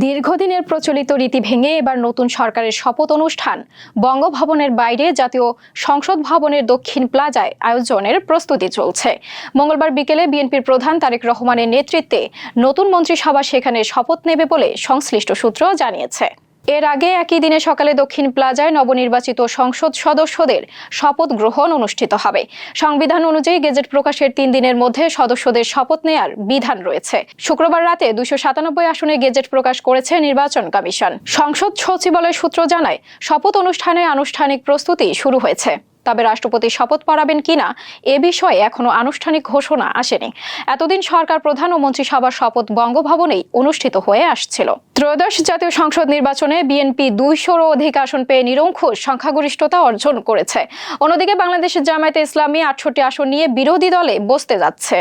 দীর্ঘদিনের প্রচলিত রীতি ভেঙে এবার নতুন সরকারের শপথ অনুষ্ঠান বঙ্গভবনের বাইরে জাতীয় সংসদ ভবনের দক্ষিণ প্লাজায় আয়োজনের প্রস্তুতি চলছে। মঙ্গলবার বিকেলে বিএনপির প্রধান তারেক রহমানের নেতৃত্বে নতুন মন্ত্রিসভা সেখানে শপথ নেবে বলে সংশ্লিষ্ট সূত্র জানিয়েছে। এর আগে একই দিনে সকালে দক্ষিণ প্লাজায় নবনির্বাচিত সংসদ সদস্যদের শপথ গ্রহণ অনুষ্ঠিত হবে। সংবিধান অনুযায়ী গেজেট প্রকাশের 3 দিনের মধ্যে সদস্যদের শপথ নেয়ার বিধান রয়েছে। শুক্রবার রাতে 297 আসনে গেজেট প্রকাশ করেছে নির্বাচন কমিশন। সংসদ সচিবালয় সূত্র জানায়, শপথ অনুষ্ঠানে আনুষ্ঠানিক প্রস্তুতি শুরু হয়েছে। তবে রাষ্ট্রপতি শপথ পড়াবেন কিনা এ বিষয়ে এখনো আনুষ্ঠানিক ঘোষণা আসেনি। এতদিন সরকার প্রধান ও মন্ত্রিসভার শপথ বঙ্গভবনেই অনুষ্ঠিত হয়ে আসছিল। ত্রয়োদশ জাতীয় সংসদ নির্বাচনে বিএনপি 200-র অধিক আসন পেয়ে নিরঙ্কুশ সংখ্যাগরিষ্ঠতা অর্জন করেছে। অন্যদিকে বাংলাদেশ জামায়াতে ইসলামী 68 আসন নিয়ে বিরোধী দলে বসতে যাচ্ছে।